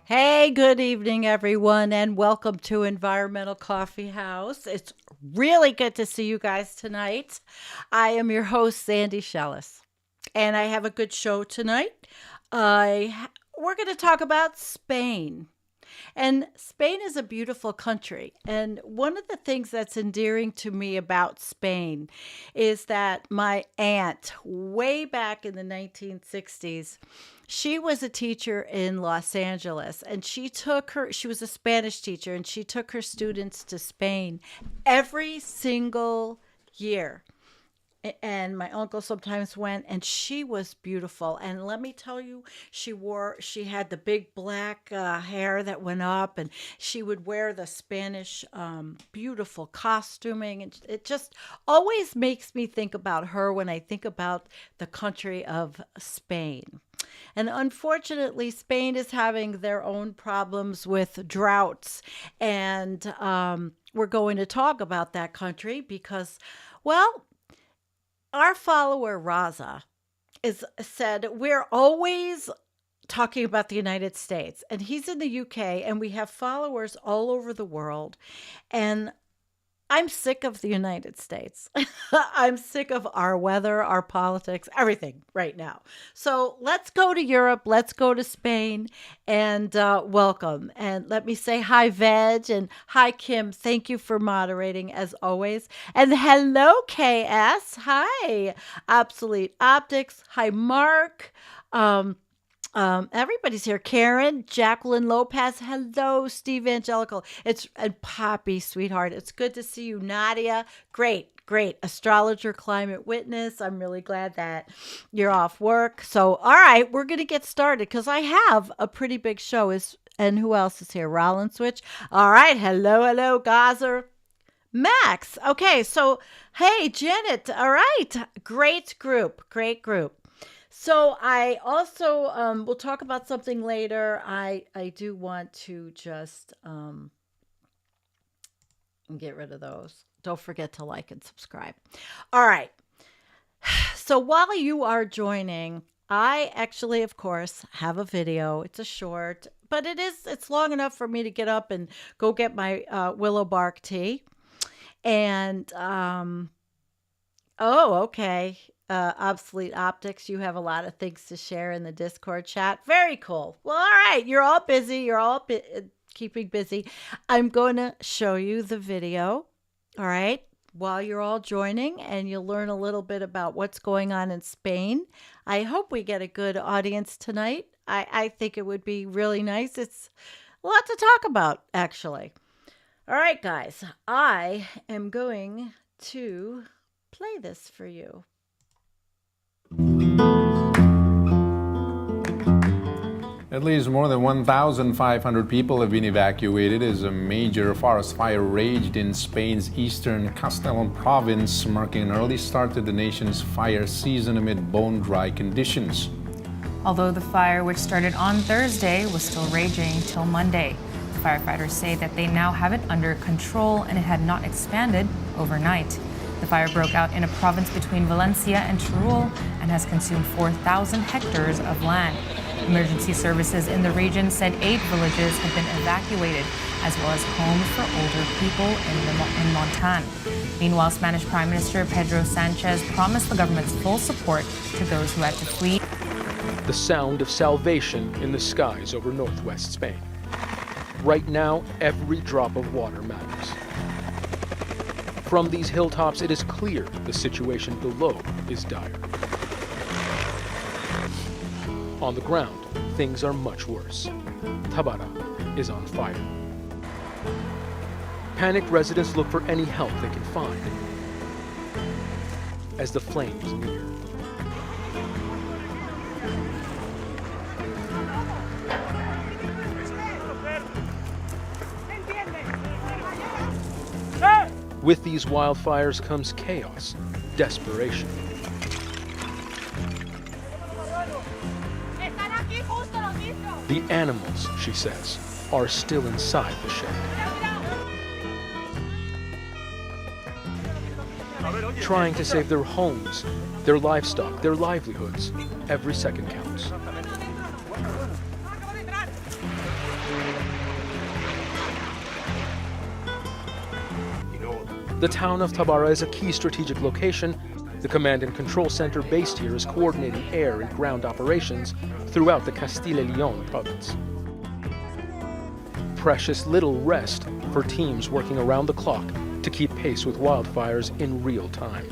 Hey, good evening, everyone, and welcome to Environmental Coffee House. It's really good to see you guys tonight. I am your host, Sandy Shellis, and I have a good show tonight. We're going to talk about Spain. And Spain is a beautiful country. And one of the things that's endearing to me about Spain is that my aunt, way back in the 1960s, she was a teacher in Los Angeles and she was a Spanish teacher and she took her students to Spain every single year. And my uncle sometimes went, and she was beautiful. And let me tell you, she had the big black hair that went up, and she would wear the Spanish beautiful costuming. And it just always makes me think about her when I think about the country of Spain. And unfortunately, Spain is having their own problems with droughts. And we're going to talk about that country because, well, our follower Raza is said we're always talking about the United States, and he's in the UK, and we have followers all over the world, and I'm sick of the United States. I'm sick of our weather, our politics, everything right now. So let's go to Europe. Let's go to Spain and welcome. And let me say hi, Veg, and hi, Kim. Thank you for moderating as always. And hello, KS. Hi, Obsolete Optics. Hi, Mark. Everybody's here. Karen, Jacqueline Lopez. Hello, Steve Angelical. And Poppy, sweetheart. It's good to see you, Nadia. Great. Astrologer, climate witness. I'm really glad that you're off work. So, all right, we're going to get started because I have a pretty big show. And who else is here? Rollin Switch. All right. Hello, Gazer. Max. Okay. So, hey, Janet. All right. Great group. So I also we'll talk about something later. I do want to just get rid of those. Don't forget to like and subscribe. All right. So while you are joining, I actually, of course, have a video. It's a short, but it's long enough for me to get up and go get my willow bark tea. And okay. Obsolete Optics, you have a lot of things to share in the Discord chat. Very cool. Well, all right. You're all busy. Keeping busy. I'm going to show you the video. All right. While you're all joining, and you'll learn a little bit about what's going on in Spain. I hope we get a good audience tonight. I think it would be really nice. It's a lot to talk about, actually. All right, guys. I am going to play this for you. At least more than 1,500 people have been evacuated as a major forest fire raged in Spain's eastern Castellon province, marking an early start to the nation's fire season amid bone-dry conditions. Although the fire, which started on Thursday, was still raging till Monday, firefighters say that they now have it under control and it had not expanded overnight. The fire broke out in a province between Valencia and Teruel and has consumed 4,000 hectares of land. Emergency services in the region said 8 villages had been evacuated, as well as homes for older people in Montan. Meanwhile, Spanish Prime Minister Pedro Sánchez promised the government's full support to those who had to flee. The sound of salvation in the skies over northwest Spain. Right now, every drop of water matters. From these hilltops, it is clear the situation below is dire. On the ground, things are much worse. Tabara is on fire. Panicked residents look for any help they can find as the flames near. With these wildfires comes chaos, desperation. The animals, she says, are still inside the shed. Trying to save their homes, their livestock, their livelihoods. Every second counts. The town of Tabara is a key strategic location. The command and control center based here is coordinating air and ground operations throughout the Castilla y León province. Precious little rest for teams working around the clock to keep pace with wildfires in real time.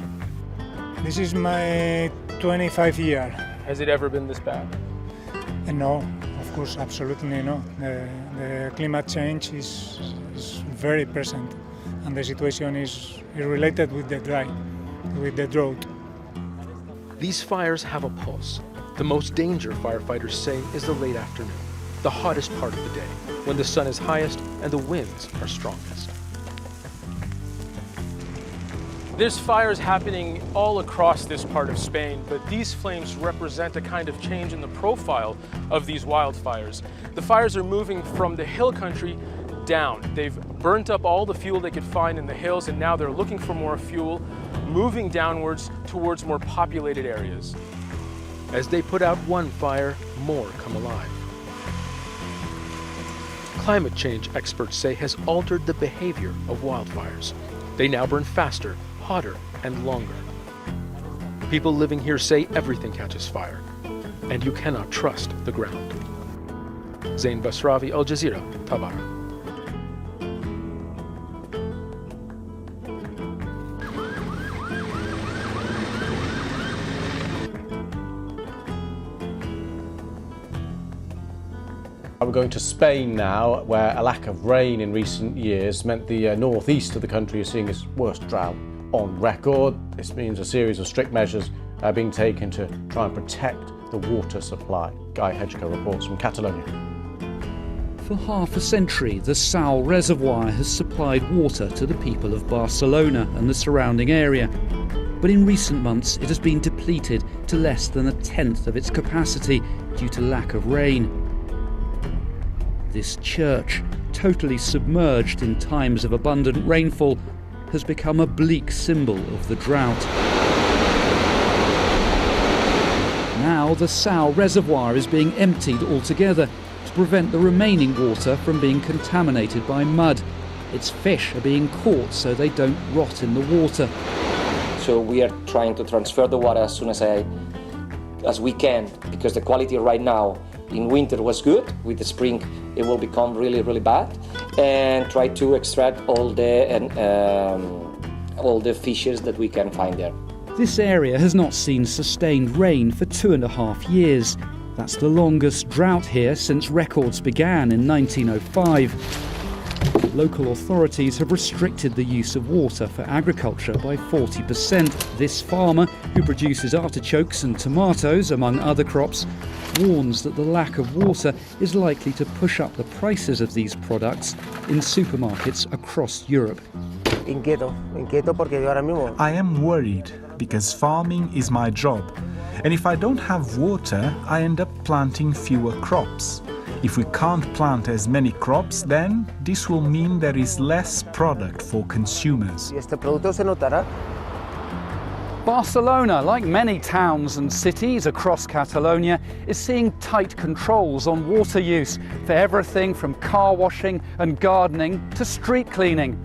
This is my 25th year. Has it ever been this bad? No, of course, absolutely no. The climate change is very present, and the situation is related with the drought. These fires have a pulse. The most danger, firefighters say, is the late afternoon, the hottest part of the day, when the sun is highest and the winds are strongest. There's fires happening all across this part of Spain, but these flames represent a kind of change in the profile of these wildfires. The fires are moving from the hill country down. They've burnt up all the fuel they could find in the hills, and now they're looking for more fuel, moving downwards towards more populated areas. As they put out one fire, more come alive. Climate change, experts say, has altered the behavior of wildfires. They now burn faster, hotter, and longer. People living here say everything catches fire, and you cannot trust the ground. Zain Basravi, Al Jazeera, Tabara. We're going to Spain now, where a lack of rain in recent years meant the northeast of the country is seeing its worst drought on record. This means a series of strict measures are being taken to try and protect the water supply. Guy Hedgecoe reports from Catalonia. For half a century, the Sal reservoir has supplied water to the people of Barcelona and the surrounding area. But in recent months, it has been depleted to less than a tenth of its capacity due to lack of rain. This church, totally submerged in times of abundant rainfall, has become a bleak symbol of the drought. Now the Sal reservoir is being emptied altogether to prevent the remaining water from being contaminated by mud. Its fish are being caught so they don't rot in the water. So we are trying to transfer the water as soon as we can, because the quality right now in winter was good. With the spring it will become really, really bad, and try to extract all the fishes that we can find there. This area has not seen sustained rain for 2.5 years. That's the longest drought here since records began in 1905. Local authorities have restricted the use of water for agriculture by 40%. This farmer, who produces artichokes and tomatoes, among other crops, warns that the lack of water is likely to push up the prices of these products in supermarkets across Europe. I am worried because farming is my job, and if I don't have water, I end up planting fewer crops. If we can't plant as many crops, then this will mean there is less product for consumers. Barcelona, like many towns and cities across Catalonia, is seeing tight controls on water use for everything from car washing and gardening to street cleaning.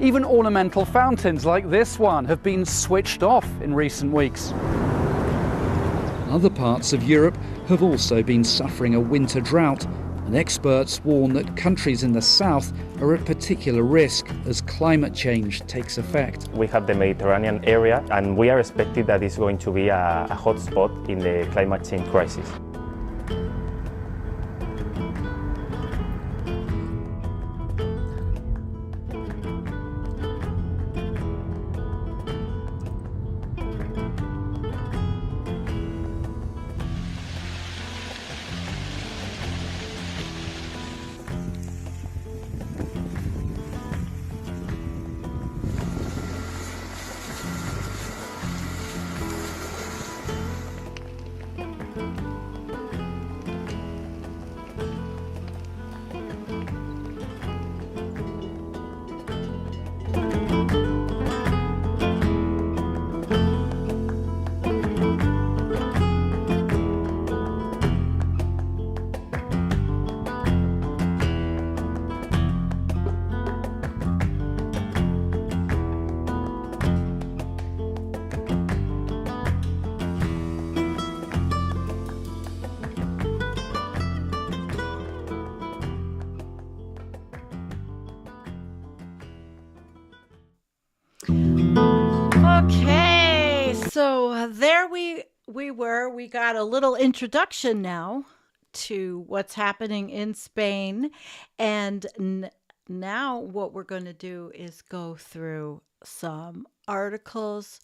Even ornamental fountains like this one have been switched off in recent weeks. Other parts of Europe have also been suffering a winter drought, and experts warn that countries in the south are at particular risk as climate change takes effect. We have the Mediterranean area, and we are expecting that it's going to be a hot spot in the climate change crisis. So there we were. We got a little introduction now to what's happening in Spain, and now what we're going to do is go through some articles,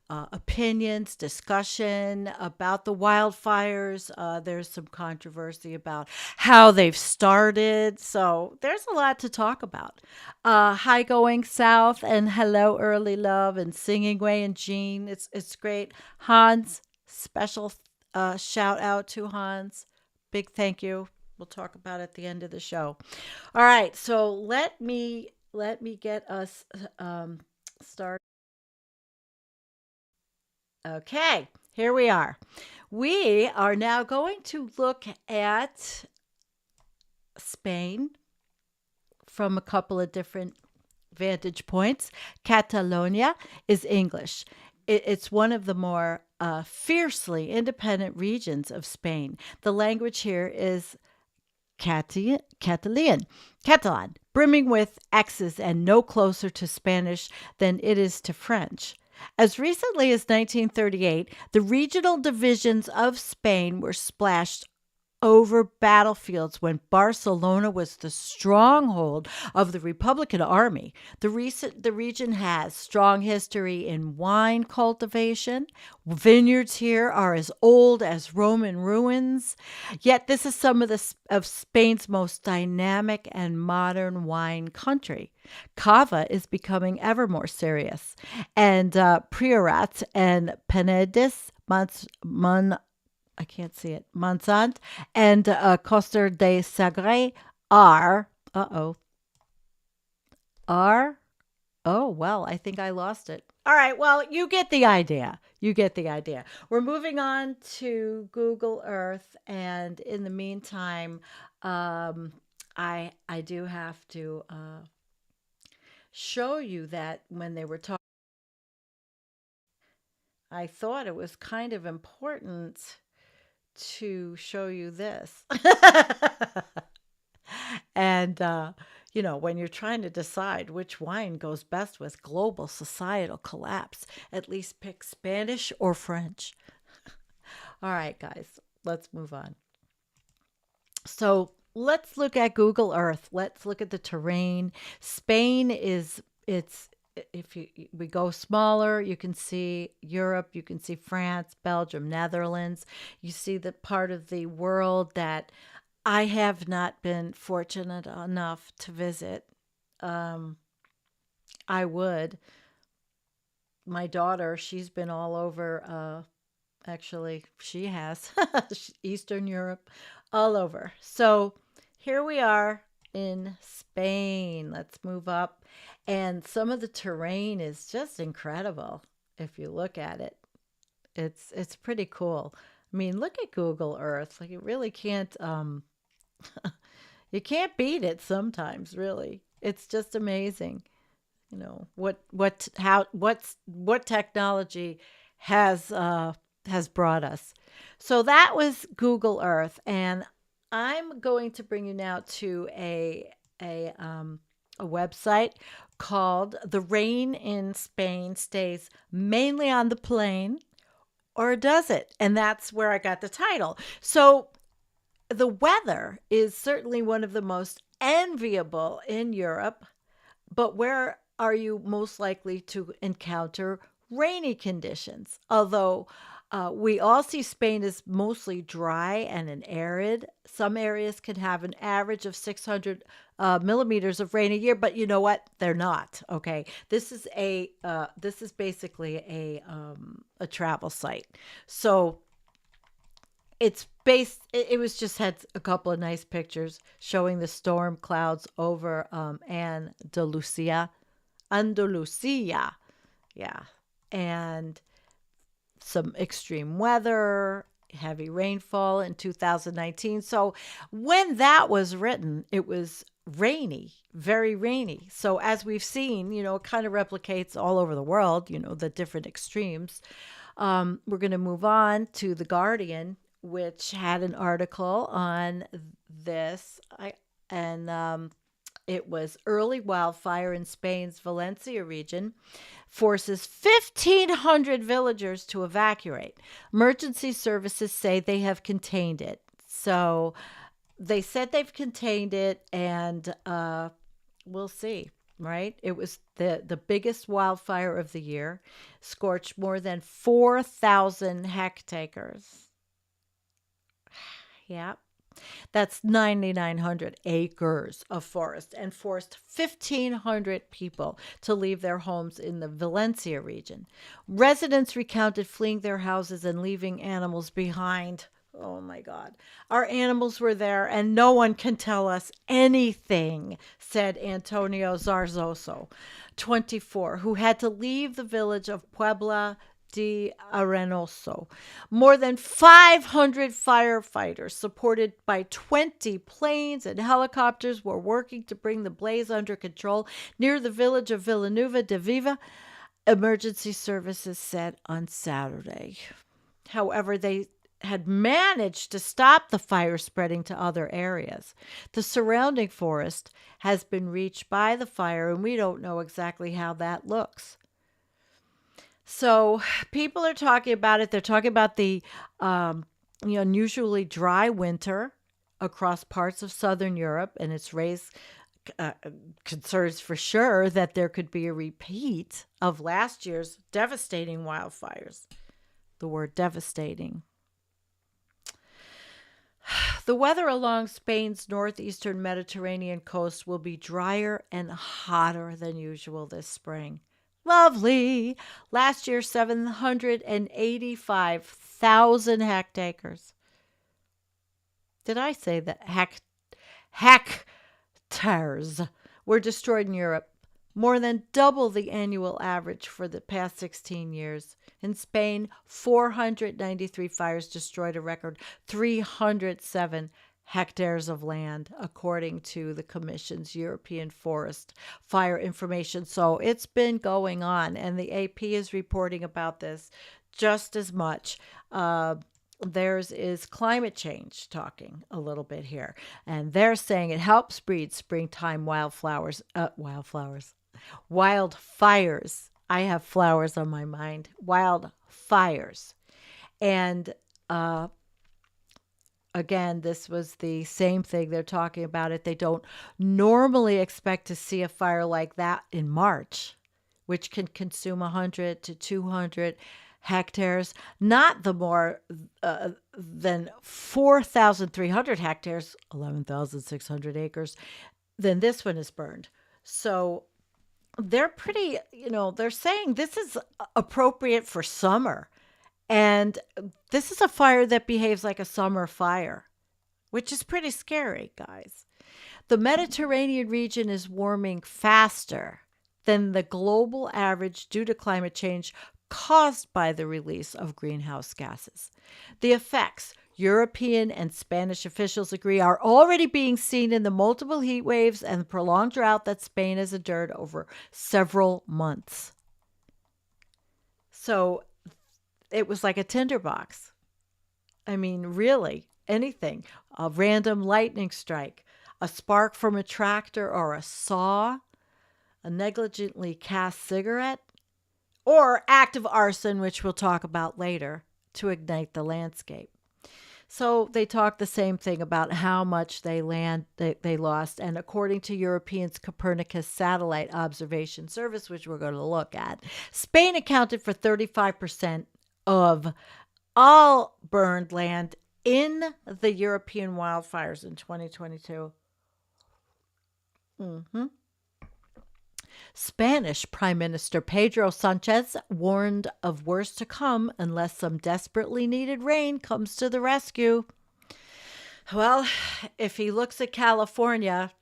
opinions, discussion about the wildfires. There's some controversy about how they've started. So there's a lot to talk about. Hi, Going South, and hello, Early Love, and Singing Way, and Jean. It's great. Hans, special shout out to Hans. Big thank you. We'll talk about it at the end of the show. All right, so let me get us started. Okay, here we are. We are now going to look at Spain from a couple of different vantage points. Catalonia is English. It's one of the more fiercely independent regions of Spain. The language here is Catalan, brimming with X's and no closer to Spanish than it is to French. As recently as 1938, the regional divisions of Spain were splashed over battlefields when Barcelona was the stronghold of the Republican Army. The region has strong history in wine cultivation. Vineyards here are as old as Roman ruins. Yet this is some of Spain's most dynamic and modern wine country. Cava is becoming ever more serious, and Priorat and Penedès, I can't see it, Montsant, and Costa de Sagre are, oh, well, I think I lost it. All right, well, you get the idea. We're moving on to Google Earth, and in the meantime, I do have to show you that when they were talking, I thought it was kind of important to show you this. And, when you're trying to decide which wine goes best with global societal collapse, at least pick Spanish or French. All right, guys, let's move on. So let's look at Google Earth. Let's look at the terrain. Spain we go smaller, you can see Europe, you can see France, Belgium, Netherlands. You see the part of the world that I have not been fortunate enough to visit. I would. My daughter, she's been all over. Actually, she has. Eastern Europe, all over. So here we are in Spain. Let's move up. And some of the terrain is just incredible if you look at it. It's pretty cool. I mean, look at Google Earth. Like, you really can't you can't beat it sometimes, really. It's just amazing. What technology has brought us. So that was Google Earth, and I'm going to bring you now to a website called The Rain in Spain Stays Mainly on the Plain, or Does It? And that's where I got the title. So the weather is certainly one of the most enviable in Europe, but where are you most likely to encounter rainy conditions? Although we all see Spain as mostly dry and an arid. Some areas can have an average of 600 millimeters of rain a year, but you know what? They're not. Okay, this is basically a travel site. So it's based. It was just had a couple of nice pictures showing the storm clouds over Andalusia, yeah, and some extreme weather, heavy rainfall in 2019. So when that was written, it was rainy, very rainy. So as we've seen, it kind of replicates all over the world, the different extremes. We're going to move on to The Guardian, which had an article on this. It was early wildfire in Spain's Valencia region, forces 1,500 villagers to evacuate. Emergency services say they have contained it. So they said they've contained it, and we'll see, right? It was the biggest wildfire of the year, scorched more than 4,000 hectares. Yeah. That's 9,900 acres of forest, and forced 1,500 people to leave their homes in the Valencia region. Residents recounted fleeing their houses and leaving animals behind. Oh my God. Our animals were there and no one can tell us anything, said Antonio Zarzoso, 24, who had to leave the village of Puebla de Arenoso. More than 500 firefighters, supported by 20 planes and helicopters, were working to bring the blaze under control near the village of Villanueva de Viva, emergency services said on Saturday. However, they had managed to stop the fire spreading to other areas. The surrounding forest has been reached by the fire, and we don't know exactly how that looks. So people are talking about it. They're talking about the unusually dry winter across parts of southern Europe, and it's raised concerns for sure that there could be a repeat of last year's devastating wildfires. The word devastating. The weather along Spain's northeastern Mediterranean coast will be drier and hotter than usual this spring. Lovely. Last year, 785,000 hectares. Did I say that? Hectares were destroyed in Europe, more than double the annual average for the past 16 years. In Spain, 493 fires destroyed a record 307 hectares of land, according to the Commission's European Forest Fire Information. So it's been going on, and the AP is reporting about this just as much. Theirs is climate change talking a little bit here, and they're saying it helps breed springtime wildfires. I have flowers on my mind. Wildfires. And again, this was the same thing. They're talking about it. They don't normally expect to see a fire like that in March, which can consume 100 to 200 hectares, not the more than 4,300 hectares, 11,600 acres, then this one is burned. So they're pretty, they're saying this is appropriate for summer. And this is a fire that behaves like a summer fire, which is pretty scary, guys. The Mediterranean region is warming faster than the global average due to climate change caused by the release of greenhouse gases. The effects, European and Spanish officials agree, are already being seen in the multiple heat waves and the prolonged drought that Spain has endured over several months. So it was like a tinderbox. I mean, really, anything. A random lightning strike, a spark from a tractor or a saw, a negligently cast cigarette, or active arson, which we'll talk about later, to ignite the landscape. So they talk the same thing about how much they lost. And according to Europeans' Copernicus Satellite Observation Service, which we're going to look at, Spain accounted for 35% of all burned land in the European wildfires in 2022. Spanish Prime Minister Pedro Sánchez warned of worse to come unless some desperately needed rain comes to the rescue. Well, if he looks at California,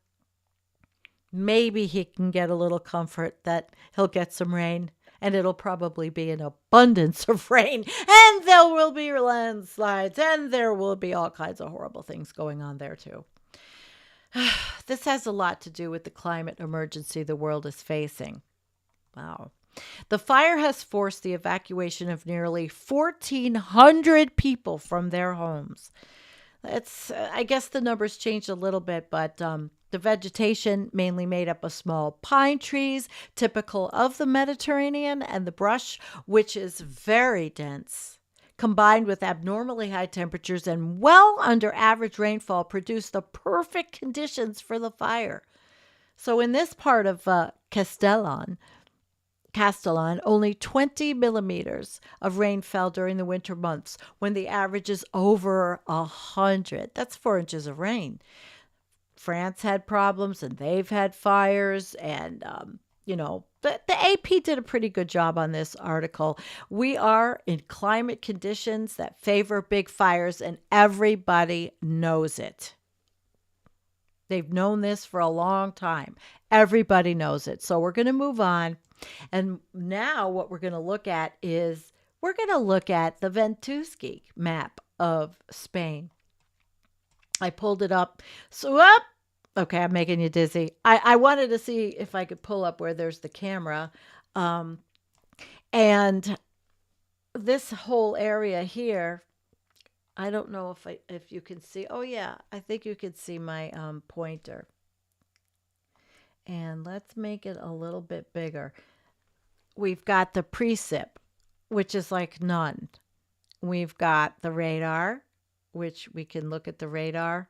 maybe he can get a little comfort that he'll get some rain. And it'll probably be an abundance of rain. And there will be landslides. And there will be all kinds of horrible things going on there, too. This has a lot to do with the climate emergency the world is facing. Wow. The fire has forced the evacuation of nearly 1,400 people from their homes. It's, I guess the numbers changed a little bit, but the vegetation mainly made up of small pine trees, typical of the Mediterranean, and the brush, which is very dense, combined with abnormally high temperatures and well under average rainfall, produced the perfect conditions for the fire. So in this part of Castellon, only 20 millimeters of rain fell during the winter months when the average is over 100. That's 4 inches of rain. France had problems and they've had fires, and the AP did a pretty good job on this article. We are in climate conditions that favor big fires, and everybody knows it. They've known this for a long time. Everybody knows it. So we're going to move on. And now what we're going to look at is we're going to look at the Ventusky map of Spain. I pulled it up. So up. Okay, I'm making you dizzy. I wanted to see if I could pull up where there's the camera. And this whole area here, I don't know if you can see. Oh, yeah, I think you can see my pointer. And let's make it a little bit bigger. We've got the precip, which is like none. We've got the radar, which we can look at the radar.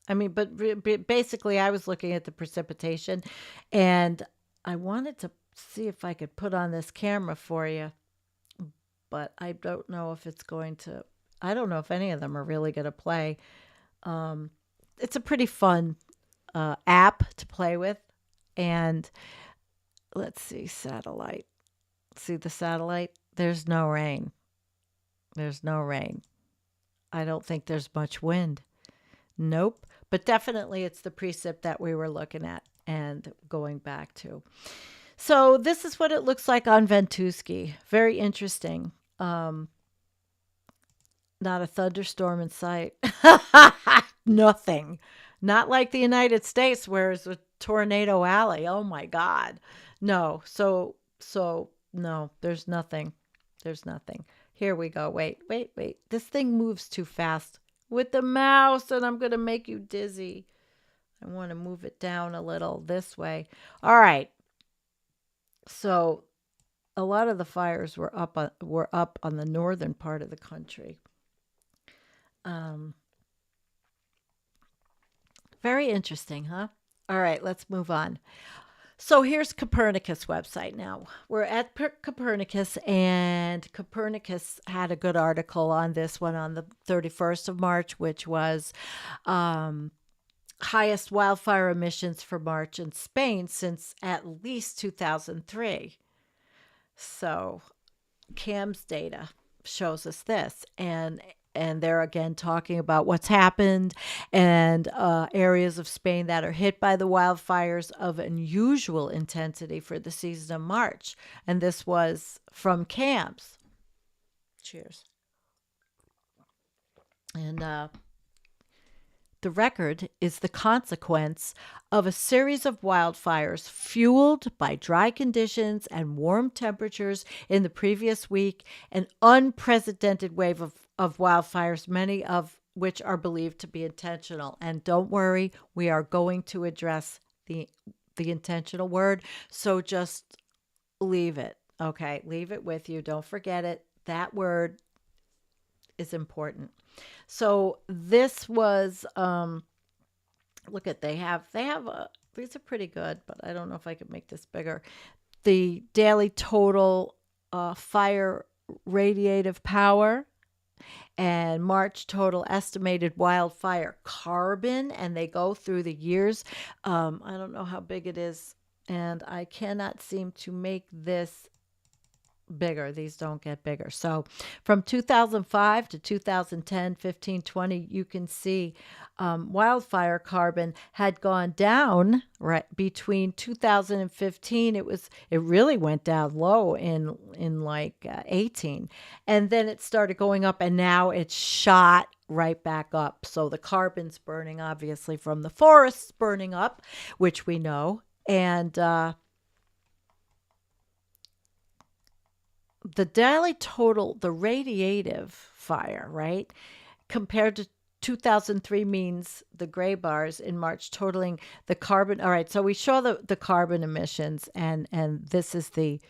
I mean, but basically I was looking at the precipitation, and I wanted to see if I could put on this camera for you, but I don't know if it's going to, I don't know if any of them are really going to play. It's a pretty fun app to play with. And let's see, satellite. See the satellite? There's no rain. There's no rain. I don't think there's much wind. Nope. But definitely it's the precip that we were looking at and going back to. So this is what it looks like on Ventusky. Very interesting. Not a thunderstorm in sight. Nothing. Not like the United States where it's a tornado alley. Oh my God. No. So no, there's nothing. There's nothing. Here we go. Wait. This thing moves too fast with the mouse, and I'm going to make you dizzy. I want to move it down a little this way. All right. So a lot of the fires were up on the northern part of the country. Very interesting, huh? All right, let's move on. So here's Copernicus website now. We're at Copernicus, and Copernicus had a good article on this one on the 31st of March, which was highest wildfire emissions for March in Spain since at least 2003. So CAM's data shows us this, and they're again talking about what's happened and areas of Spain that are hit by the wildfires of unusual intensity for the season of March. And this was from CAM's. Cheers. And the record is the consequence of a series of wildfires fueled by dry conditions and warm temperatures in the previous week, an unprecedented wave of wildfires, many of which are believed to be intentional. And don't worry, we are going to address the intentional word. So just leave it. Okay, leave it with you. Don't forget it. That word is important. So this was, look at, they have these are pretty good, but I don't know if I could make this bigger. The daily total fire radiative power and March total estimated wildfire carbon, and they go through the years. I don't know how big it is, and I cannot seem to make this bigger. These don't get bigger. So from 2005 to 2010, 15, 20, you can see wildfire carbon had gone down right between 2015. It really went down low in like 18, and then it started going up, and now it's shot right back up. So the carbon's burning, obviously, from the forests burning up, which we know, and the daily total, the radiative fire, right, compared to 2003 means the gray bars in March, totaling the carbon. All right, so we show the carbon emissions, and this is the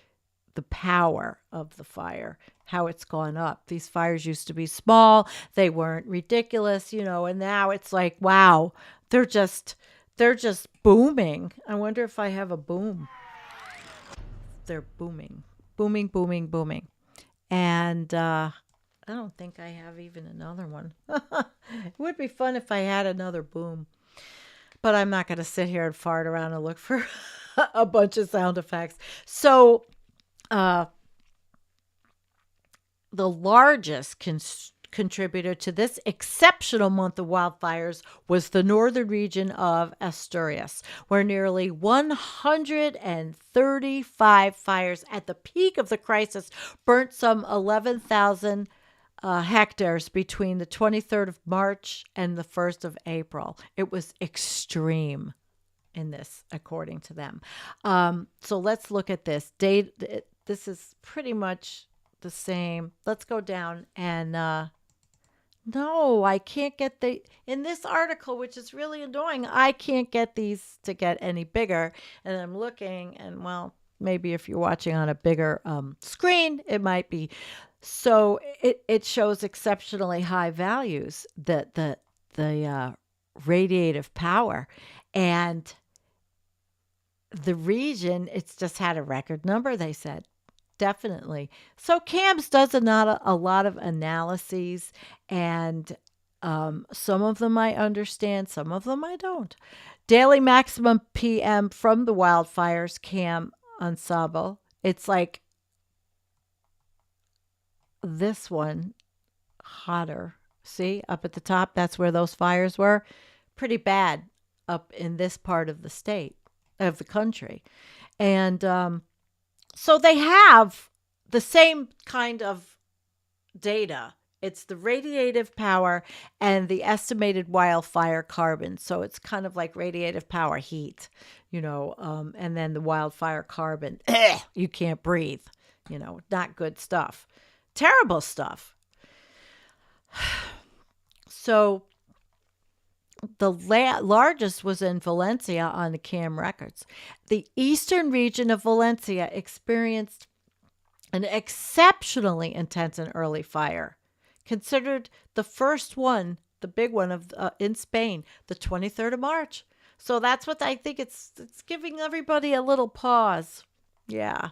power of the fire, how it's gone up. These fires used to be small, they weren't ridiculous, and now it's like, wow, they're just booming. I wonder if I have a boom. They're booming, booming, booming, booming. And I don't think I have even another one. It would be fun if I had another boom. But I'm not going to sit here and fart around and look for a bunch of sound effects. So the largest contributor to this exceptional month of wildfires was the northern region of Asturias, where nearly 135 fires at the peak of the crisis burnt some 11,000 hectares between the 23rd of March and the 1st of April. It was extreme in this, according to them. So let's look at this. This is pretty much the same. Let's go down and no, I can't get in this article, which is really annoying. I can't get these to get any bigger. And I'm looking, and well, maybe if you're watching on a bigger screen, it might be. So it shows exceptionally high values, the radiative power, and the region, it's just had a record number, they said. Definitely. So CAMS does a lot of analyses, and some of them I understand, some of them I don't. Daily maximum PM from the wildfires, CAM ensemble. It's like this one, hotter. See, up at the top, that's where those fires were. Pretty bad up in this part of the state, of the country. And so they have the same kind of data. It's the radiative power and the estimated wildfire carbon. So it's kind of like radiative power heat, and then the wildfire carbon. You can't breathe, not good stuff. Terrible stuff. So the largest was in Valencia on the CAM records. The eastern region of Valencia experienced an exceptionally intense and early fire, considered the first one, the big one in Spain, the 23rd of March. So that's what I think it's giving everybody a little pause. Yeah.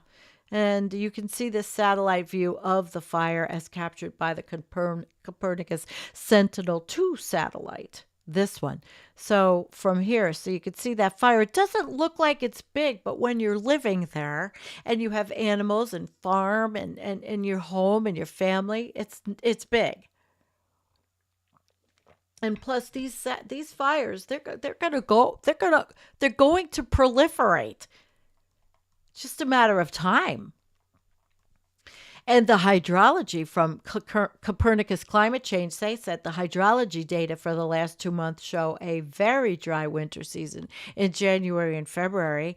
And you can see this satellite view of the fire as captured by the Copernicus Sentinel-2 satellite. This one. So from here, so you can see that fire. It doesn't look like it's big, but when you're living there and you have animals and farm and your home and your family, it's big. And plus these fires, they're going to proliferate. It's just a matter of time. And the hydrology from Copernicus Climate Change, they said the hydrology data for the last 2 months show a very dry winter season in January and February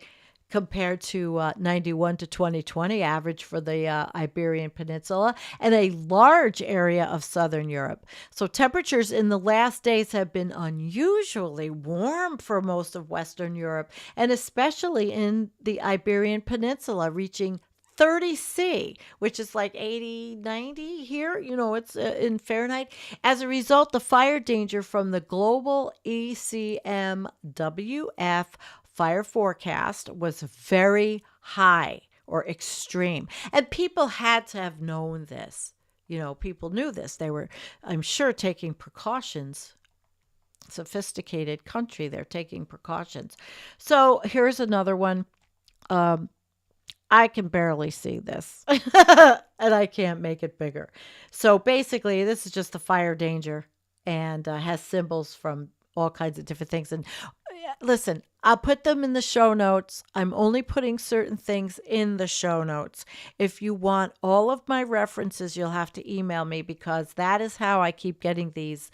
compared to 91 to 2020 average for the Iberian Peninsula and a large area of southern Europe. So temperatures in the last days have been unusually warm for most of Western Europe, and especially in the Iberian Peninsula, reaching 30 C, which is like 80, 90 here. It's in Fahrenheit. As a result, the fire danger from the global ECMWF fire forecast was very high or extreme. And people had to have known this. People knew this. They were, I'm sure, taking precautions. Sophisticated country, they're taking precautions. So here's another one. I can barely see this and I can't make it bigger. So basically, this is just the fire danger and has symbols from all kinds of different things. And listen, I'll put them in the show notes. I'm only putting certain things in the show notes. If you want all of my references, you'll have to email me, because that is how I keep getting these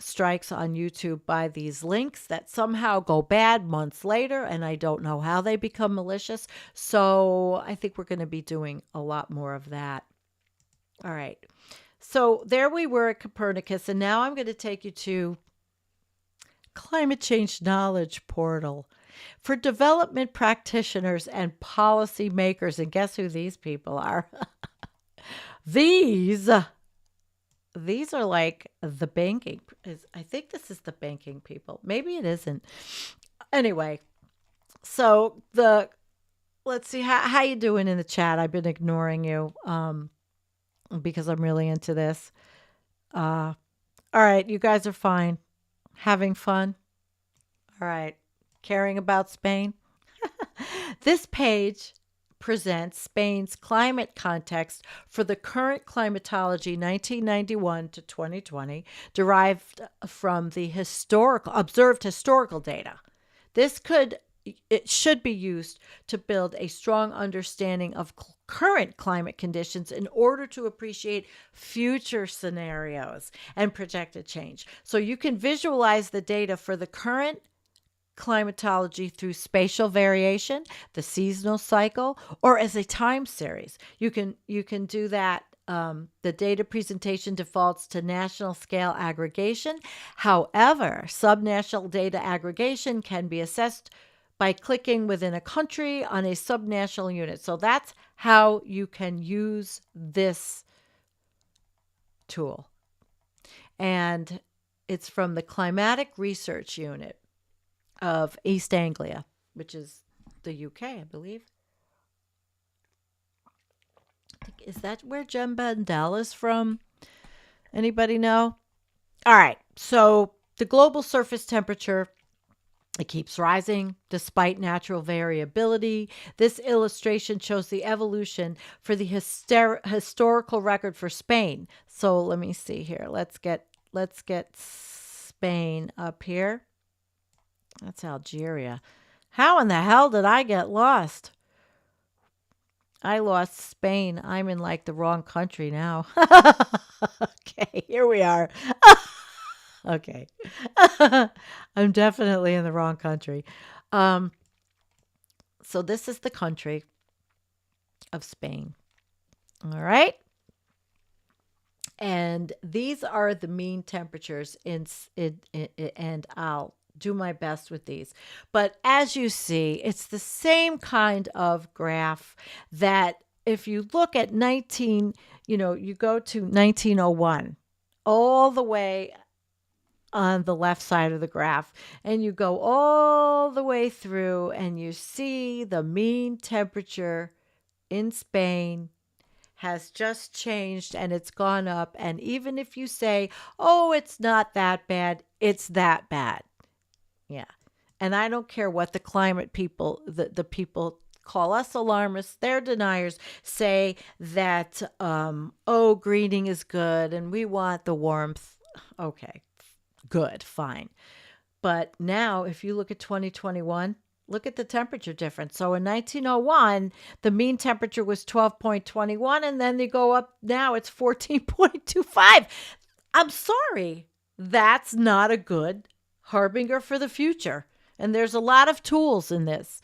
strikes on YouTube by these links that somehow go bad months later, and I don't know how they become malicious. So I think we're going to be doing a lot more of that. All right. So there we were at Copernicus, and now I'm going to take you to Climate Change Knowledge Portal for development practitioners and policy makers. And guess who these people are? These are like the banking. I think this is the banking people. Maybe it isn't. Anyway, so let's see how you doing in the chat. I've been ignoring you because I'm really into this. All right, you guys are fine. Having fun? All right. Caring about Spain? This page presents Spain's climate context for the current climatology 1991 to 2020, derived from the observed historical data. It should be used to build a strong understanding of current climate conditions in order to appreciate future scenarios and projected change. So you can visualize the data for the current climatology through spatial variation, the seasonal cycle, or as a time series. You can do that. The data presentation defaults to national scale aggregation. However, subnational data aggregation can be assessed by clicking within a country on a subnational unit. So that's how you can use this tool. And it's from the Climatic Research Unit of East Anglia, which is the UK, I believe. Is that where Jem Bendel is from? Anybody know? All right. So the global surface temperature, it keeps rising despite natural variability. This illustration shows the evolution for the historical record for Spain. So let me see here. Let's get Spain up here. That's Algeria. How in the hell did I get lost? I lost Spain. I'm in like the wrong country now. Okay, here we are. Okay. I'm definitely in the wrong country. So this is the country of Spain. All right. And these are the mean temperatures and I'll do my best with these. But as you see, it's the same kind of graph that if you look at you go to 1901 all the way on the left side of the graph, and you go all the way through and you see the mean temperature in Spain has just changed and it's gone up. And even if you say, oh, it's not that bad, it's that bad. Yeah. And I don't care what the climate people, the people call us alarmists, they're deniers, say that, greening is good and we want the warmth. Okay, good, fine. But now if you look at 2021, look at the temperature difference. So in 1901, the mean temperature was 12.21, and then they go up. Now it's 14.25. I'm sorry. That's not a good harbinger for the future. And there's a lot of tools in this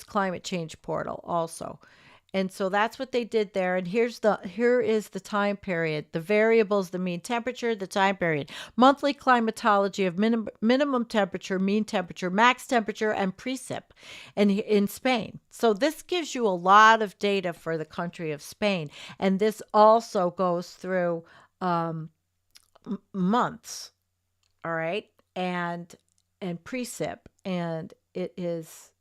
climate change portal also. And so that's what they did there. And here is the time period, the variables, the mean temperature, the time period, monthly climatology of minimum temperature, mean temperature, max temperature, and precip in Spain. So this gives you a lot of data for the country of Spain. And this also goes through months, all right, and precip. And it is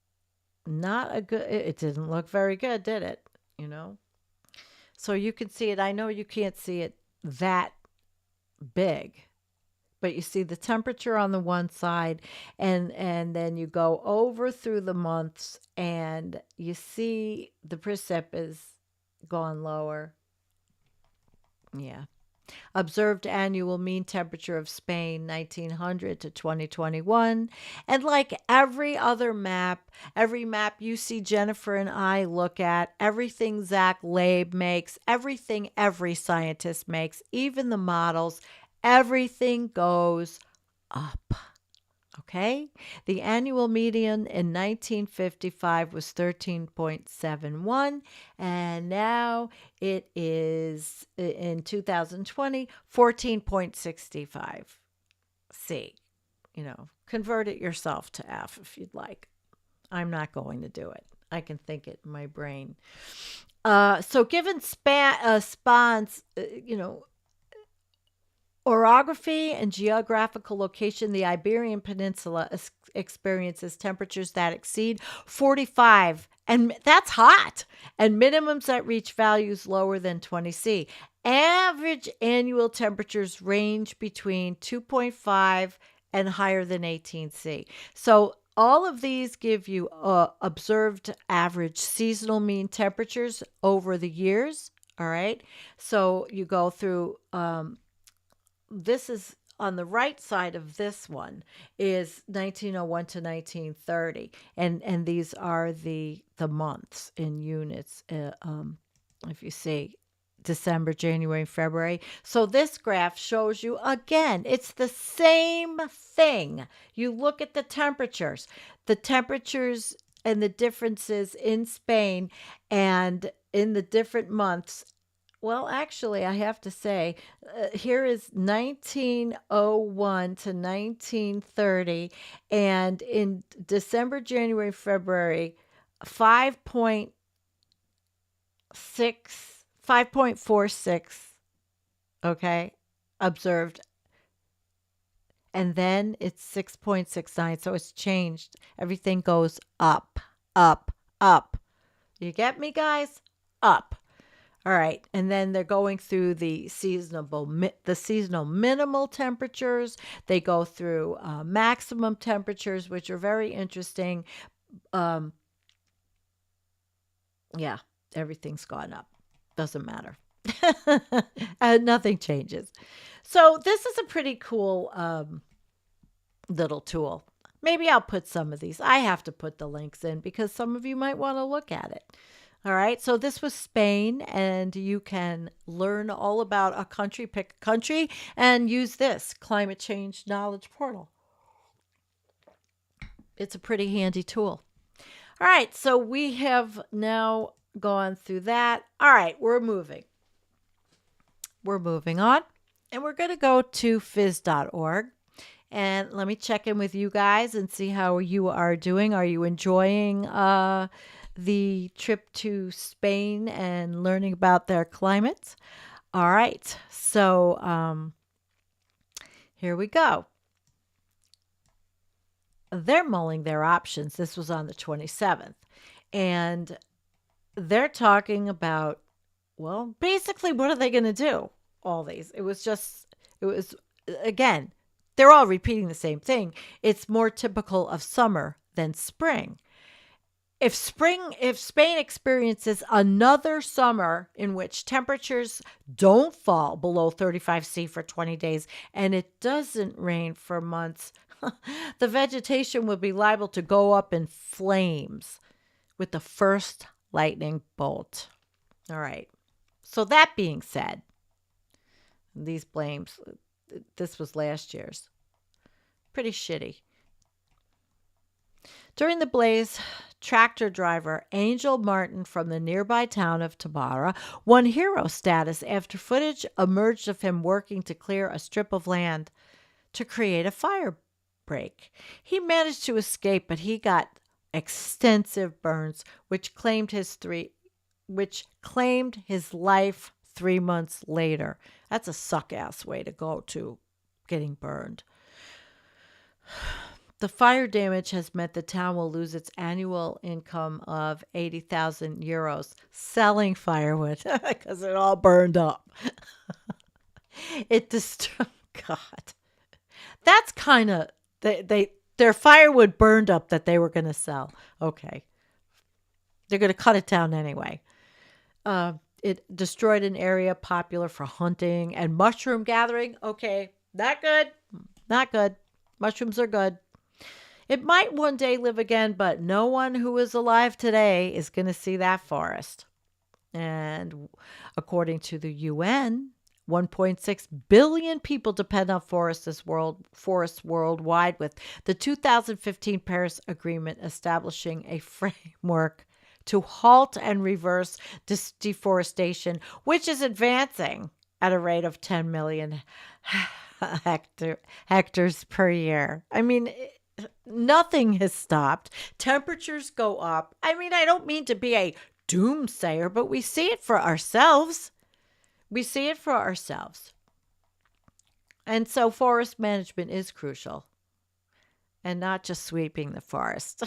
not a good, it didn't look very good, did it? So you can see it. I know you can't see it that big, but you see the temperature on the one side, and then you go over through the months and you see the precip is gone lower. Yeah. Observed annual mean temperature of Spain, 1900 to 2021. And like every map you see Jennifer and I look at, everything Zach Labe makes, everything every scientist makes, even the models, everything goes up. Okay, the annual median in 1955 was 13.71, and now it is in 2020 14.65. C. Convert it yourself to F if you'd like. I'm not going to do it. I can think it in my brain. So given spawns, orography and geographical location, the Iberian Peninsula experiences temperatures that exceed 45, and that's hot, and minimums that reach values lower than 20 C. Average annual temperatures range between 2.5 and higher than 18 C. So all of these give you observed average seasonal mean temperatures over the years. All right. So you go through, this is on the right side of this one is 1901 to 1930. And these are the months in units. If you see December, January, February. So this graph shows you again, it's the same thing. You look at the temperatures and the differences in Spain and in the different months. Well, actually, I have to say, here is 1901 to 1930, and in December, January, February, 5.46, okay, observed. And then it's 6.69, so it's changed. Everything goes up, up, up. You get me, guys? Up. All right, and then they're going through the seasonal minimal temperatures. They go through maximum temperatures, which are very interesting. Yeah, everything's gone up. Doesn't matter. Nothing changes. So this is a pretty cool little tool. Maybe I'll put some of these. I have to put the links in because some of you might want to look at it. All right, so this was Spain, and you can learn all about a country, pick a country, and use this climate change knowledge portal. It's a pretty handy tool. All right, so we have now gone through that. All right, we're moving. We're moving on, and we're going to go to phys.org. And let me check in with you guys and see how you are doing. Are you enjoying the trip to Spain and learning about their climate? All right, so here we go. They're mulling their options. This was on the 27th. And they're talking about, well, basically, what are they going to do? All these. It was, again, they're all repeating the same thing. It's more typical of summer than spring. If Spain experiences another summer in which temperatures don't fall below 35 C for 20 days and it doesn't rain for months, the vegetation will be liable to go up in flames with the first lightning bolt. All right. So that being said, these blames, this was last year's. Pretty shitty. During the blaze, tractor driver Angel Martin from the nearby town of Tabara won hero status after footage emerged of him working to clear a strip of land to create a fire break. He managed to escape, but he got extensive burns, which claimed his life 3 months later. That's a suck-ass way to go to getting burned. The fire damage has meant the town will lose its annual income of 80,000 euros selling firewood because it all burned up. God. That's kind of, their firewood burned up that they were going to sell. Okay. They're going to cut it down anyway. It destroyed an area popular for hunting and mushroom gathering. Okay. Not good. Not good. Mushrooms are good. It might one day live again, but no one who is alive today is going to see that forest. And according to the UN, 1.6 billion people depend on forests worldwide, with the 2015 Paris Agreement establishing a framework to halt and reverse deforestation, which is advancing at a rate of 10 million hectares per year. I mean, nothing has stopped. Temperatures go up. I mean, I don't mean to be a doomsayer, but we see it for ourselves. We see it for ourselves. And so forest management is crucial, and not just sweeping the forest.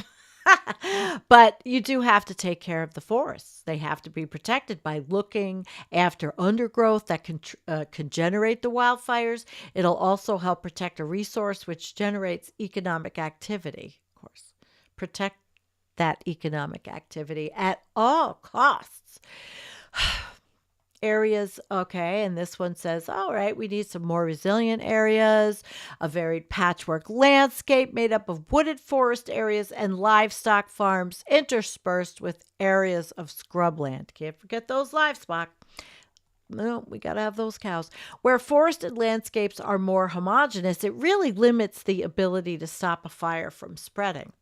But you do have to take care of the forests. They have to be protected by looking after undergrowth that can generate the wildfires. It'll also help protect a resource which generates economic activity. Of course, protect that economic activity at all costs. Areas, okay, and this one says, all right, we need some more resilient areas, a varied patchwork landscape made up of wooded forest areas and livestock farms interspersed with areas of scrubland. Can't forget those livestock. No, we got to have those cows. Where forested landscapes are more homogeneous, it really limits the ability to stop a fire from spreading.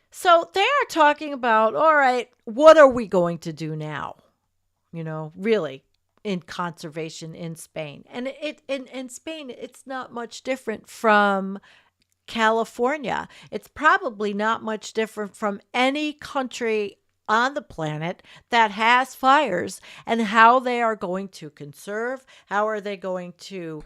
So they are talking about, all right, what are we going to do now? You know, really, in conservation in Spain. And in Spain, it's not much different from California. It's probably not much different from any country on the planet that has fires, and how they are going to conserve, how are they going to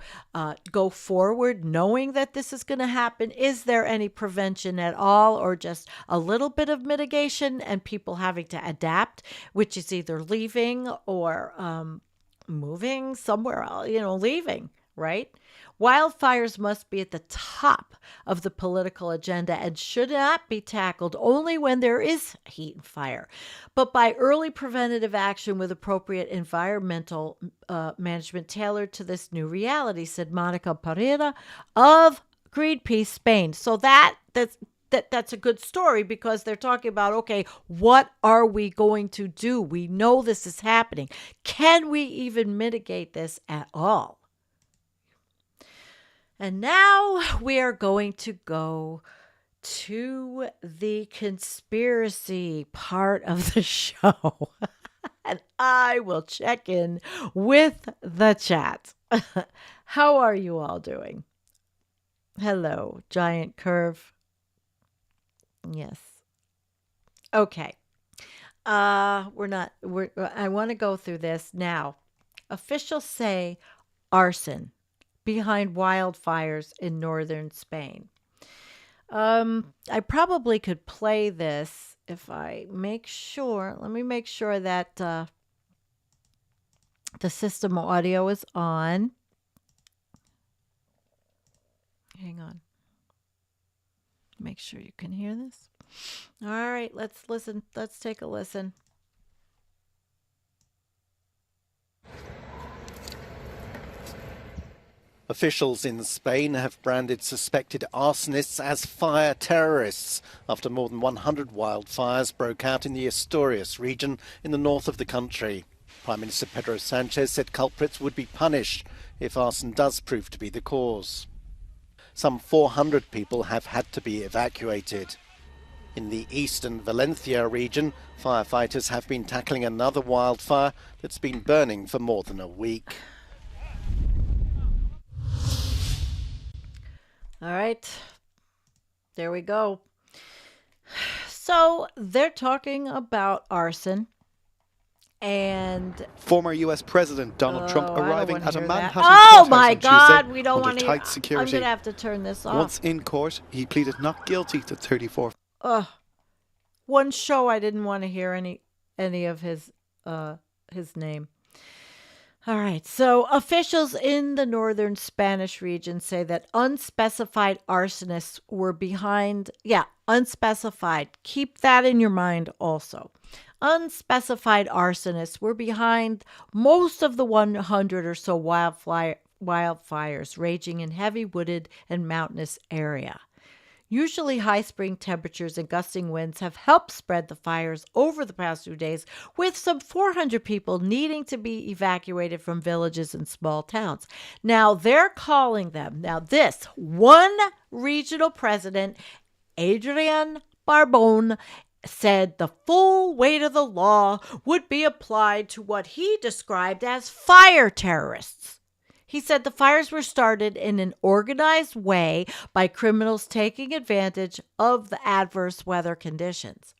go forward knowing that this is going to happen. Is there any prevention at all, or just a little bit of mitigation and people having to adapt, which is either leaving or moving somewhere else, leaving, right? Wildfires must be at the top of the political agenda and should not be tackled only when there is heat and fire, but by early preventative action with appropriate environmental management tailored to this new reality, said Monica Pereira of Greenpeace Spain. So that's a good story, because they're talking about, okay, what are we going to do? We know this is happening. Can we even mitigate this at all? And now we are going to go to the conspiracy part of the show. And I will check in with the chat. How are you all doing? Hello, Giant Curve. Yes. Okay. I want to go through this now. Officials say arson behind wildfires in northern Spain. I probably could play this if I make sure. Let me make sure that the system audio is on. Hang on. Make sure you can hear this. All right, let's listen. Let's take a listen. Officials in Spain have branded suspected arsonists as fire terrorists after more than 100 wildfires broke out in the Asturias region in the north of the country. Prime Minister Pedro Sánchez said culprits would be punished if arson does prove to be the cause. Some 400 people have had to be evacuated. In the eastern Valencia region, firefighters have been tackling another wildfire that's been burning for more than a week. All right, there we go. So they're talking about arson and former U.S. President Donald Trump arriving at a Manhattan oh courthouse my on God, Tuesday we don't under want to. tight security. I'm gonna have to turn this off. Once in court, he pleaded not guilty to 34. One show I didn't want to hear any of his name. All right, so officials in the northern Spanish region say that unspecified arsonists were behind, unspecified. Keep that in your mind also. Unspecified arsonists were behind most of the 100 or so wildfires raging in heavy wooded and mountainous area. Usually high spring temperatures and gusting winds have helped spread the fires over the past few days, with some 400 people needing to be evacuated from villages and small towns. Now they're calling them, now this one regional president, Adrian Barbone, said the full weight of the law would be applied to what he described as fire terrorists. He said the fires were started in an organized way by criminals taking advantage of the adverse weather conditions.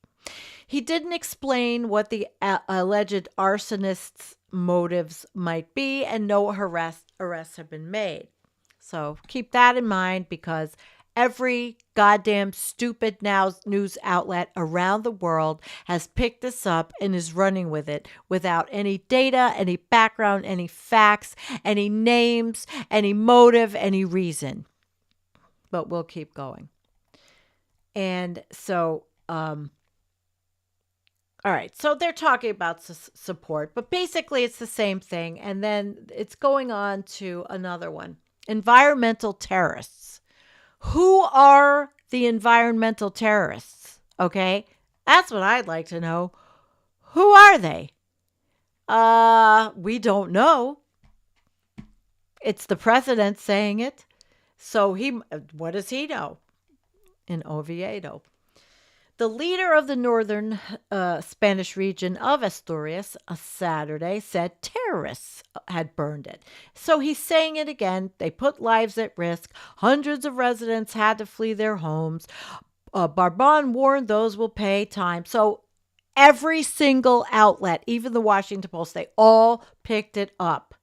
He didn't explain what the alleged arsonists' motives might be, and no arrests have been made. So keep that in mind, because every goddamn stupid news outlet around the world has picked this up and is running with it without any data, any background, any facts, any names, any motive, any reason. But we'll keep going. And so, all right, so they're talking about support, but basically it's the same thing. And then it's going on to another one. Environmental terrorists. Who are the environmental terrorists? Okay, that's what I'd like to know. Who are they? We don't know. It's the president saying it. So what does he know? In Oviedo. The leader of the northern Spanish region of Asturias, Saturday, said terrorists had burned it. So he's saying it again. They put lives at risk. Hundreds of residents had to flee their homes. Barbon warned those will pay time. So every single outlet, even the Washington Post, they all picked it up.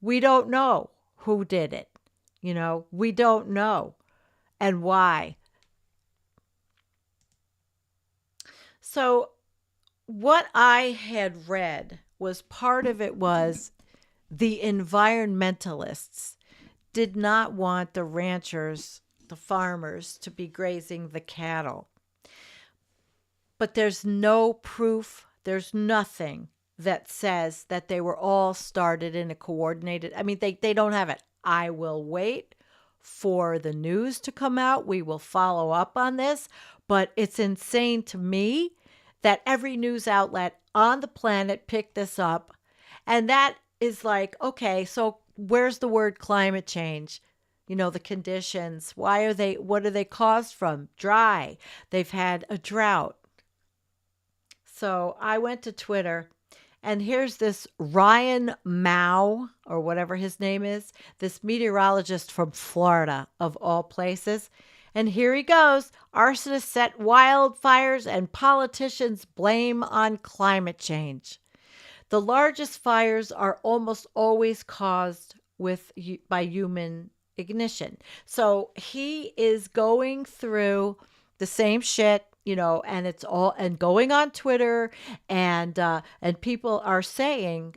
We don't know who did it. We don't know. And why. So what I had read was part of it was the environmentalists did not want the ranchers, the farmers, to be grazing the cattle. But there's no proof, there's nothing that says that they were all started in a coordinated, they don't have it. I will wait for the news to come out. We will follow up on this, but it's insane to me that every news outlet on the planet picked this up. And that is like, okay, so where's the word climate change? The conditions. What are they caused from? Dry. They've had a drought. So I went to Twitter, and here's this Ryan Mao, or whatever his name is, this meteorologist from Florida, of all places. And here he goes. Arsonists set wildfires and politicians blame on climate change. The largest fires are almost always caused by human ignition. So he is going through the same shit, and it's all, and going on Twitter, and people are saying,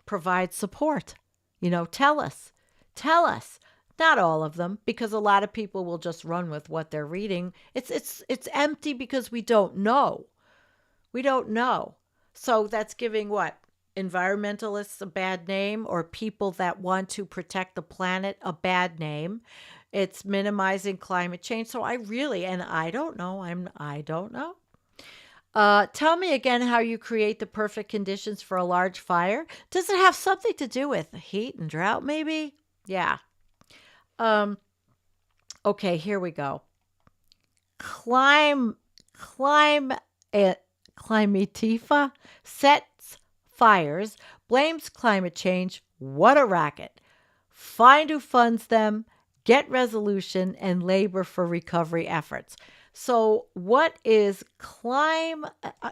provide support, tell us. Not all of them, because a lot of people will just run with what they're reading. It's empty because we don't know. We don't know. So that's giving what? Environmentalists a bad name, or people that want to protect the planet a bad name. It's minimizing climate change. So I don't know. I don't know. Tell me again how you create the perfect conditions for a large fire. Does it have something to do with heat and drought, maybe? Yeah. Okay, here we go. Climatically sets fires, blames climate change. What a racket. Find who funds them, get resolution, and labor for recovery efforts. So what is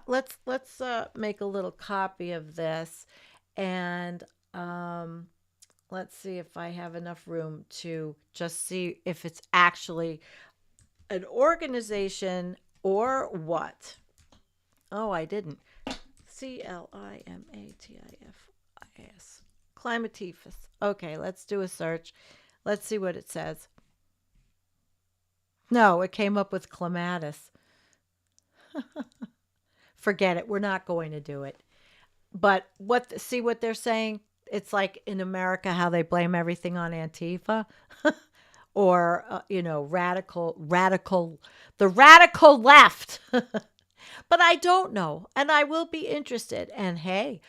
let's make a little copy of this, and let's see if I have enough room to just see if it's actually an organization or what. Oh, I didn't. Climatifis. Climatifis. Okay, let's do a search. Let's see what it says. No, it came up with clematis. Forget it. We're not going to do it. But see what they're saying? It's like in America how they blame everything on Antifa. or, the radical left. But I don't know, and I will be interested. And hey,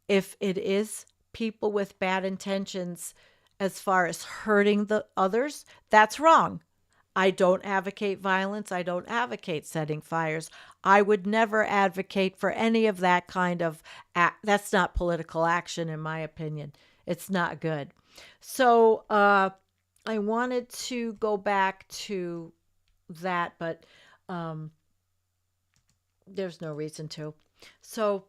if it is people with bad intentions as far as hurting the others, that's wrong. I don't advocate violence. I don't advocate setting fires. I would never advocate for any of that kind of that's not political action, in my opinion. It's not good. So I wanted to go back to that, but there's no reason to. So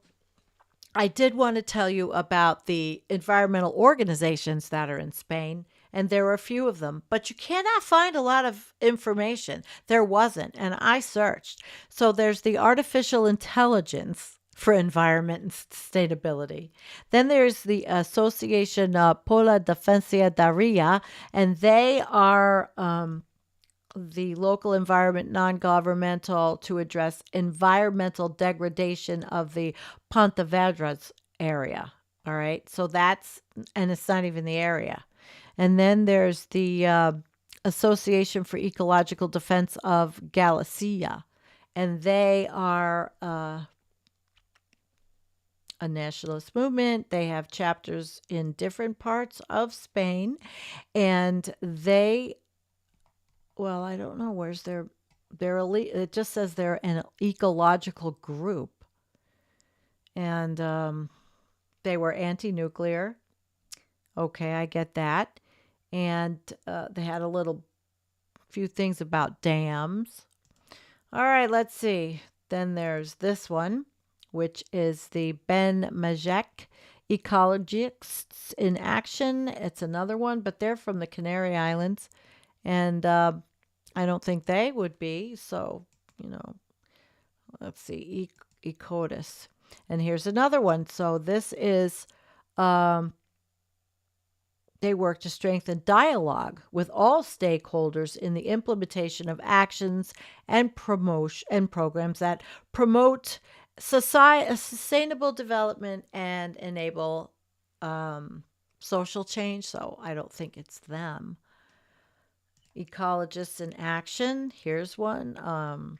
I did want to tell you about the environmental organizations that are in Spain, and there are a few of them, but you cannot find a lot of information. There wasn't, and I searched. So there's the Artificial Intelligence for Environment and Sustainability. Then there's the Association Pola Defensa Daria, and they are the local environment non-governmental to address environmental degradation of the Pontevedras area. All right. So and it's not even the area. And then there's the Association for Ecological Defense of Galicia. And they are a nationalist movement. They have chapters in different parts of Spain. And I don't know where's it just says they're an ecological group. And they were anti-nuclear. Okay, I get that. And they had a few things about dams. All right, let's see. Then there's this one, which is the Ben Majek Ecologists in Action. It's another one, but they're from the Canary Islands. And I don't think they would be. So, let's see, ECODIS. And here's another one. So this is, they work to strengthen dialogue with all stakeholders in the implementation of actions and programs that promote sustainable development and enable social change. So I don't think it's them. Ecologists in Action. Here's one.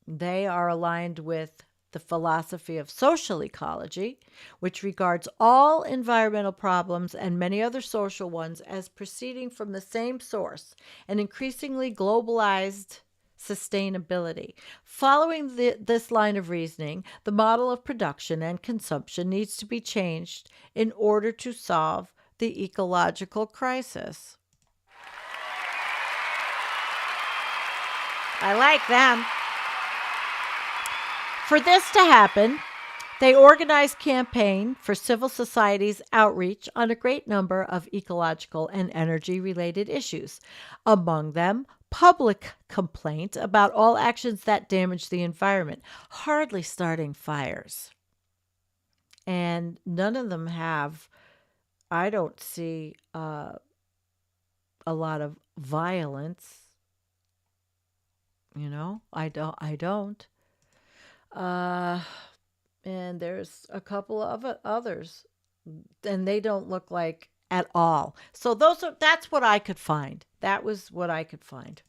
They are aligned with the philosophy of social ecology, which regards all environmental problems and many other social ones as proceeding from the same source and increasingly globalized sustainability. Following this line of reasoning, the model of production and consumption needs to be changed in order to solve the ecological crisis. I like them. For this to happen, they organized campaign for civil society's outreach on a great number of ecological and energy-related issues. Among them, public complaint about all actions that damage the environment, hardly starting fires. And none of them have, I don't see a lot of violence. I don't. And there's a couple of others, and they don't look like at all. So that's what I could find. That was what I could find.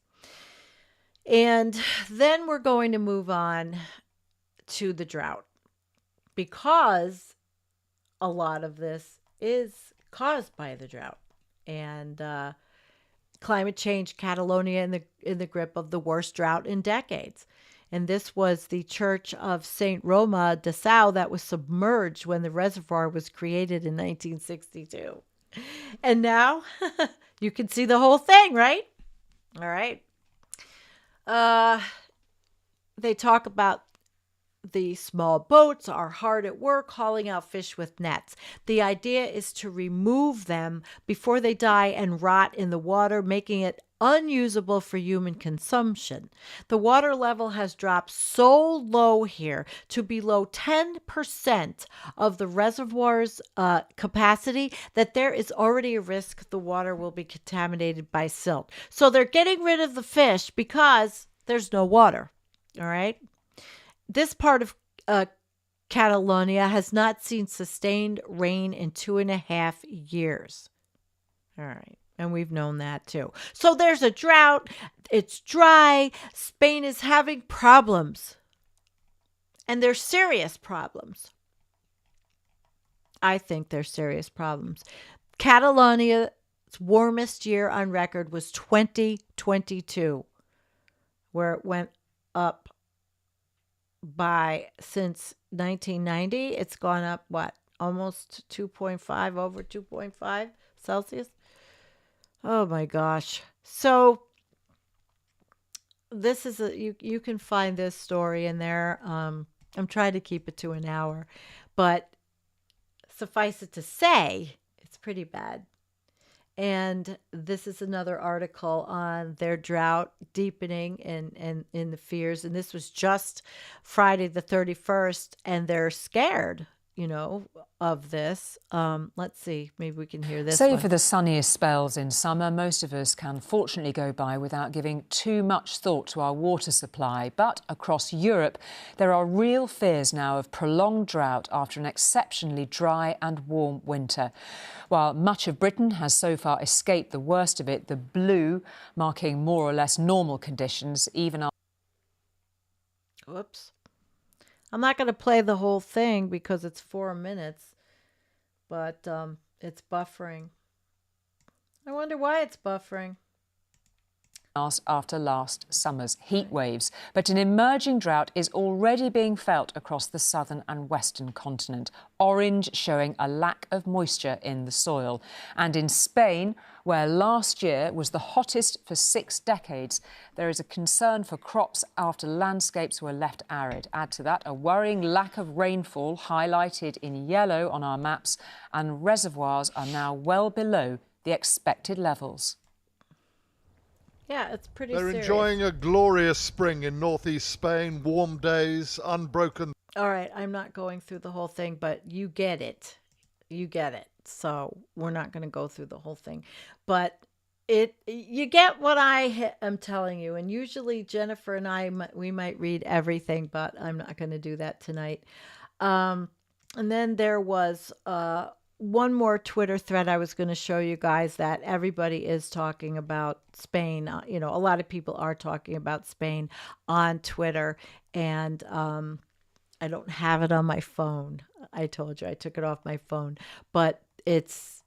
And then we're going to move on to the drought, because a lot of this is caused by the drought. And climate change, Catalonia in the grip of the worst drought in decades. And this was the church of St. Roma de Sau that was submerged when the reservoir was created in 1962. And now you can see the whole thing, right? All right. They talk about the small boats are hard at work hauling out fish with nets. The idea is to remove them before they die and rot in the water, making it unusable for human consumption. The water level has dropped so low here to below 10% of the reservoir's capacity that there is already a risk the water will be contaminated by silt. So they're getting rid of the fish because there's no water. All right. This part of Catalonia has not seen sustained rain in 2.5 years. All right. And we've known that too. So there's a drought. It's dry. Spain is having problems. And they're serious problems. I think they're serious problems. Catalonia's warmest year on record was 2022, where it went up by, since 1990, it's gone up, what, almost 2.5, over 2.5 Celsius? Oh my gosh. So this is you can find this story in there. I'm trying to keep it to an hour, but suffice it to say, it's pretty bad. And this is another article on their drought deepening and in the fears. And this was just Friday the 31st, and they're scared, of this. Let's see, maybe we can hear this. Save for the sunniest spells in summer, most of us can fortunately go by without giving too much thought to our water supply. But across Europe, there are real fears now of prolonged drought after an exceptionally dry and warm winter. While much of Britain has so far escaped the worst of it, the blue marking more or less normal conditions, even Whoops. I'm not going to play the whole thing because it's 4 minutes, but it's buffering. I wonder why it's buffering. After last summer's heat waves. But an emerging drought is already being felt across the southern and western continent. Orange showing a lack of moisture in the soil. And in Spain, where last year was the hottest for 6 decades, there is a concern for crops after landscapes were left arid. Add to that a worrying lack of rainfall highlighted in yellow on our maps, and reservoirs are now well below the expected levels. Yeah, it's pretty They're serious. enjoying a glorious spring in northeast Spain, warm days, unbroken. All right, I'm not going through the whole thing, but you get it. You get it. So we're not going to go through the whole thing. But you get what I am telling you. And usually Jennifer and I, we might read everything, but I'm not going to do that tonight. And then there was one more Twitter thread I was going to show you guys that everybody is talking about Spain. A lot of people are talking about Spain on Twitter, and I don't have it on my phone. I told you I took it off my phone, but it's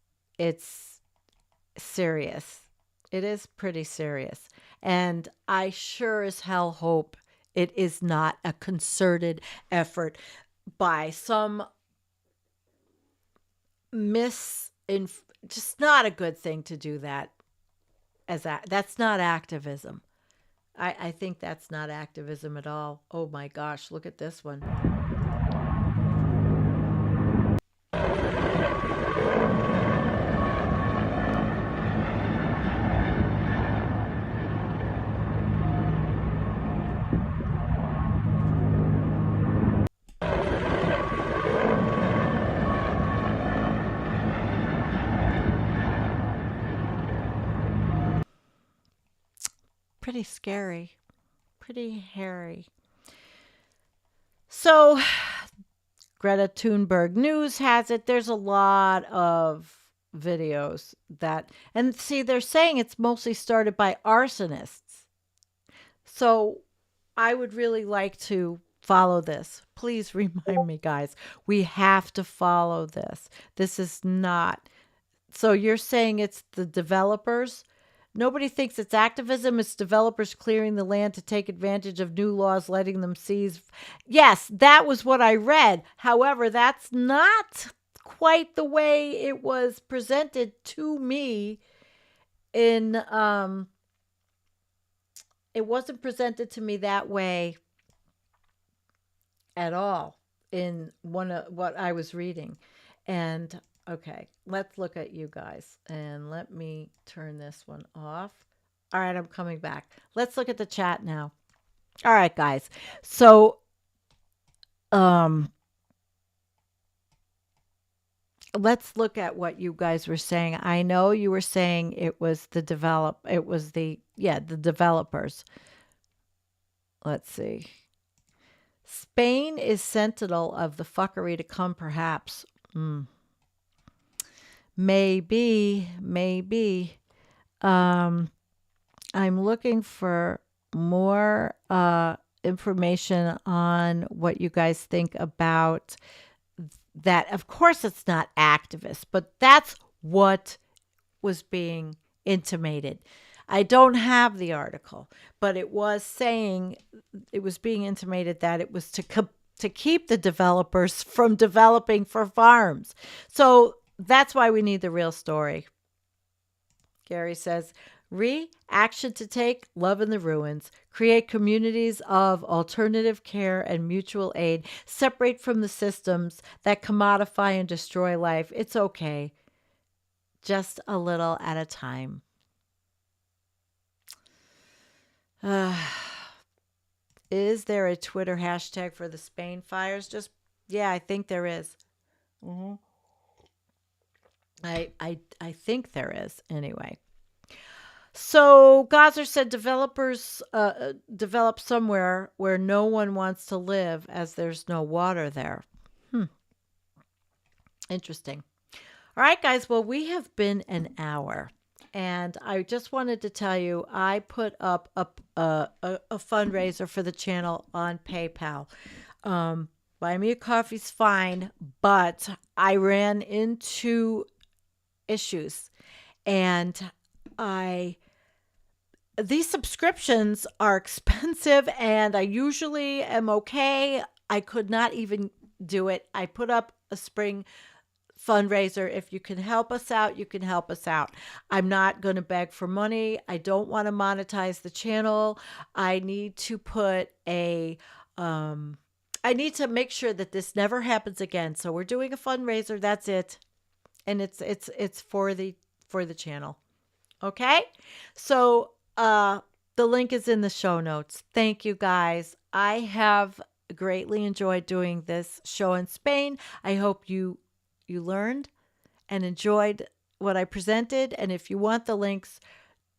serious. It is pretty serious. And I sure as hell hope it is not a concerted effort by some just not a good thing to do that. That's not activism. I think that's not activism at all. Oh my gosh, look at this one. Pretty scary, pretty hairy. So Greta Thunberg News has it. There's a lot of videos that, and see, they're saying it's mostly started by arsonists. So I would really like to follow this. Please remind me, guys. We have to follow this. This is not. So you're saying it's the developers? Nobody thinks it's activism. It's developers clearing the land to take advantage of new laws, letting them seize. Yes, that was what I read. However, that's not quite the way it was presented to me it wasn't presented to me that way at all in one of what I was reading. And okay, let's look at you guys, and let me turn this one off. All right, I'm coming back. Let's look at the chat now. All right, guys. So, let's look at what you guys were saying. I know you were saying it was the developers. Let's see. Spain is sentinel of the fuckery to come, perhaps. Maybe. I'm looking for more information on what you guys think about that. Of course, it's not activists, but that's what was being intimated. I don't have the article, but it was being intimated that it was to keep the developers from developing for farms. So that's why we need the real story. Gary says, action to take, love in the ruins, create communities of alternative care and mutual aid, separate from the systems that commodify and destroy life. It's okay. Just a little at a time. Is there a Twitter hashtag for the Spain fires? Yeah, I think there is. Mm-hmm. I think there is anyway. So Gazer said developers develop somewhere where no one wants to live as there's no water there. Interesting. All right, guys. Well, we have been an hour. And I just wanted to tell you, I put up a fundraiser for the channel on PayPal. Buy me a coffee's fine, but I ran into issues. And these subscriptions are expensive, and I usually am okay. I could not even do it. I put up a spring fundraiser. If you can help us out, you can help us out. I'm not going to beg for money. I don't want to monetize the channel. I need to put I need to make sure that this never happens again. So we're doing a fundraiser. That's it. And it's for the channel. Okay? So the link is in the show notes. Thank you, guys. I have greatly enjoyed doing this show in Spain. I hope you learned and enjoyed what I presented. And if you want the links,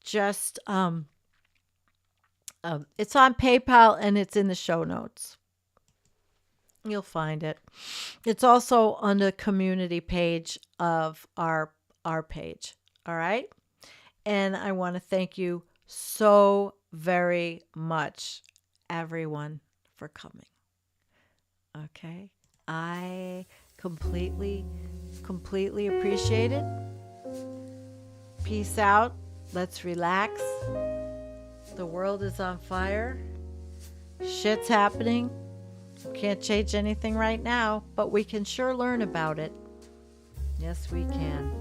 just it's on PayPal and it's in the show notes. You'll find it. It's also on the community page of our page. All right. And I want to thank you so very much, everyone, for coming. Okay. I completely appreciate it. Peace out. Let's relax. The world is on fire. Shit's happening. Can't change anything right now, but we can sure learn about it. Yes, we can.